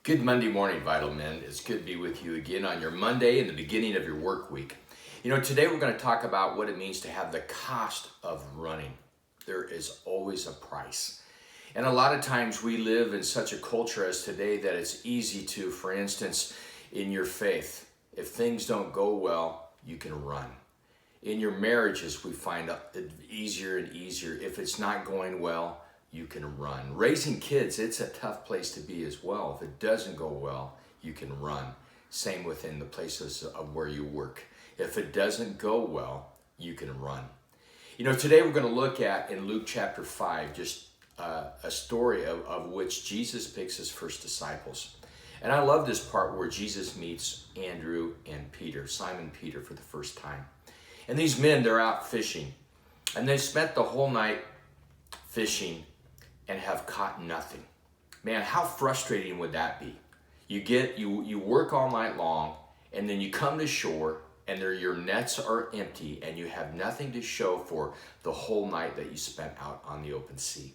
Good Monday morning, Vital Men. It's good to be with you again on your Monday and the beginning of your work week. Today we're going to talk about what it means to have the cost of running. There is always a price. And a lot of times we live in such a culture as today that it's easy to, for instance, in your faith, if things don't go well, you can run. In your marriages, we find it easier and easier. If it's not going well, you can run. Raising kids, it's a tough place to be as well. If it doesn't go well, you can run. Same within the places of where you work. If it doesn't go well, you can run. Today we're going to look at, in Luke chapter 5, just a story of which Jesus picks his first disciples. And I love this part where Jesus meets Andrew and Peter, Simon Peter, for the first time. And these men, they're out fishing. And they spent the whole night fishing and have caught nothing. Man, how frustrating would that be? You work all night long, and then you come to shore, and your nets are empty, and you have nothing to show for the whole night that you spent out on the open sea.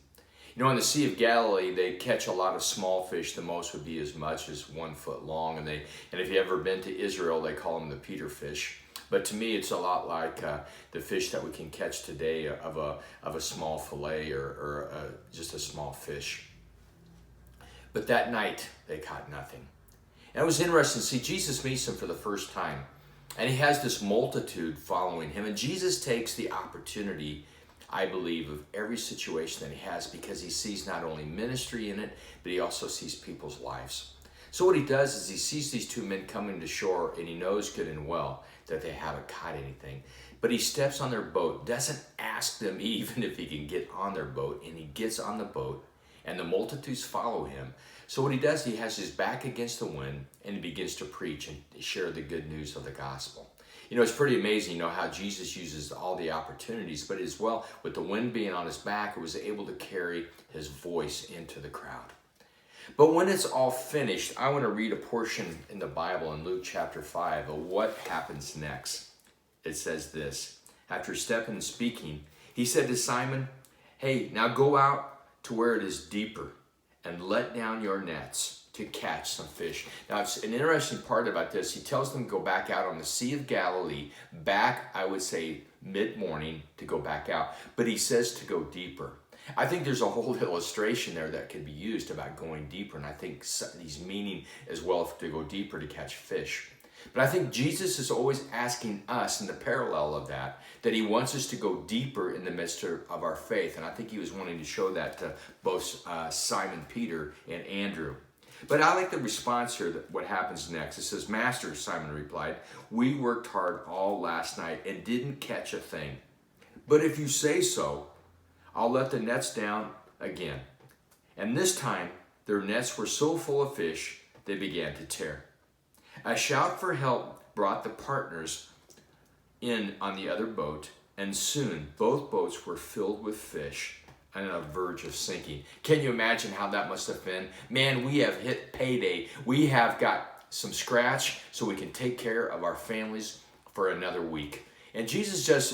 In the Sea of Galilee, they catch a lot of small fish. The most would be as much as 1 foot long, and if you've ever been to Israel, they call them the Peter fish. But to me, it's a lot like the fish that we can catch today of a small fillet or just a small fish. But that night, they caught nothing. And it was interesting to see Jesus meets them for the first time. And he has this multitude following him. And Jesus takes the opportunity, I believe, of every situation that he has because he sees not only ministry in it, but he also sees people's lives. So what he does is he sees these two men coming to shore, and he knows good and well that they haven't caught anything. But he steps on their boat, doesn't ask them even if he can get on their boat, and he gets on the boat, and the multitudes follow him. So what he does, he has his back against the wind, and he begins to preach and share the good news of the gospel. It's pretty amazing, how Jesus uses all the opportunities, but as well, with the wind being on his back, he was able to carry his voice into the crowd. But when it's all finished, I want to read a portion in the Bible in Luke chapter 5 of what happens next. It says this: after stepping and speaking, he said to Simon, "Hey, now go out to where it is deeper and let down your nets to catch some fish." Now, it's an interesting part about this. He tells them to go back out on the Sea of Galilee, back, I would say, mid-morning to go back out. But he says to go deeper. I think there's a whole illustration there that could be used about going deeper, and I think he's meaning as well to go deeper to catch fish. But I think Jesus is always asking us in the parallel of that he wants us to go deeper in the midst of our faith, and I think he was wanting to show that to both Simon Peter and Andrew. But I like the response here, that what happens next. It says, "Master," Simon replied, "we worked hard all last night and didn't catch a thing. But if you say so, I'll let the nets down again." And this time, their nets were so full of fish, they began to tear. A shout for help brought the partners in on the other boat, and soon both boats were filled with fish and on the verge of sinking. Can you imagine how that must have been? Man, we have hit payday. We have got some scratch so we can take care of our families for another week. And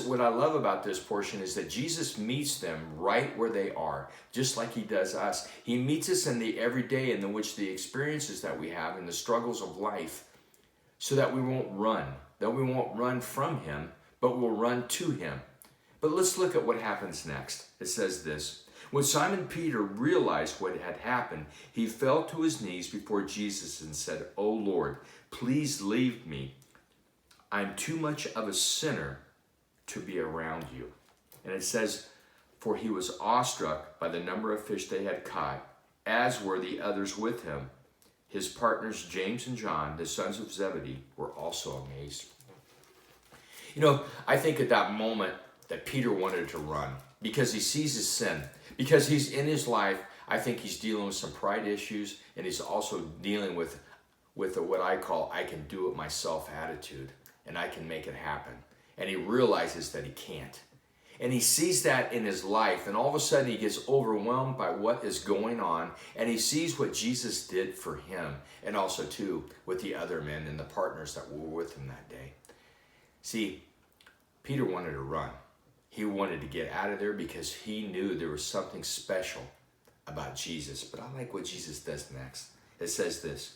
what I love about this portion is that Jesus meets them right where they are, just like he does us. He meets us in the everyday in which the experiences that we have and the struggles of life, so that we won't run from him, but we'll run to him. But let's look at what happens next. It says this: when Simon Peter realized what had happened, he fell to his knees before Jesus and said, "Oh Lord, please leave me. I'm too much of a sinner to be around you." And it says, for he was awestruck by the number of fish they had caught, as were the others with him. His partners, James and John, the sons of Zebedee, were also amazed. I think at that moment that Peter wanted to run because he sees his sin. Because he's in his life, I think he's dealing with some pride issues, and he's also dealing with what I call "I can do it myself" attitude. And I can make it happen. And he realizes that he can't. And he sees that in his life, and all of a sudden he gets overwhelmed by what is going on, and he sees what Jesus did for him, and also too with the other men and the partners that were with him that day. See, Peter wanted to run. He wanted to get out of there because he knew there was something special about Jesus. But I like what Jesus does next. It says this.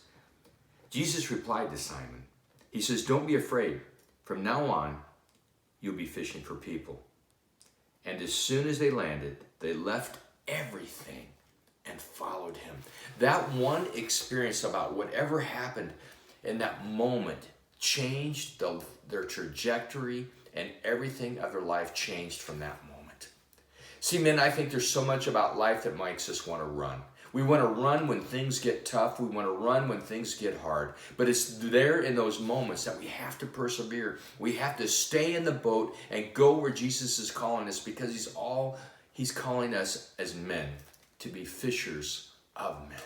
Jesus replied to Simon. He says, don't be afraid. From now on, you'll be fishing for people. And as soon as they landed, they left everything and followed him. That one experience about whatever happened in that moment changed their trajectory, and everything of their life changed from that moment. See, men, I think there's so much about life that makes us want to run. We want to run when things get tough. We want to run when things get hard. But it's there in those moments that we have to persevere. We have to stay in the boat and go where Jesus is calling us, because he's calling us as men to be fishers of men.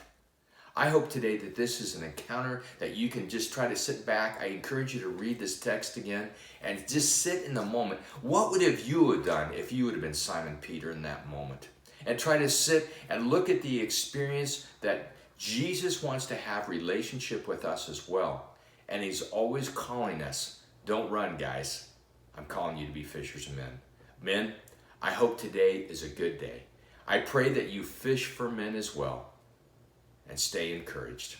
I hope today that this is an encounter that you can just try to sit back. I encourage you to read this text again and just sit in the moment. What would have you have done if you would have been Simon Peter in that moment? And try to sit and look at the experience that Jesus wants to have relationship with us as well. And he's always calling us, don't run, guys. I'm calling you to be fishers of men. Men, I hope today is a good day. I pray that you fish for men as well, and stay encouraged.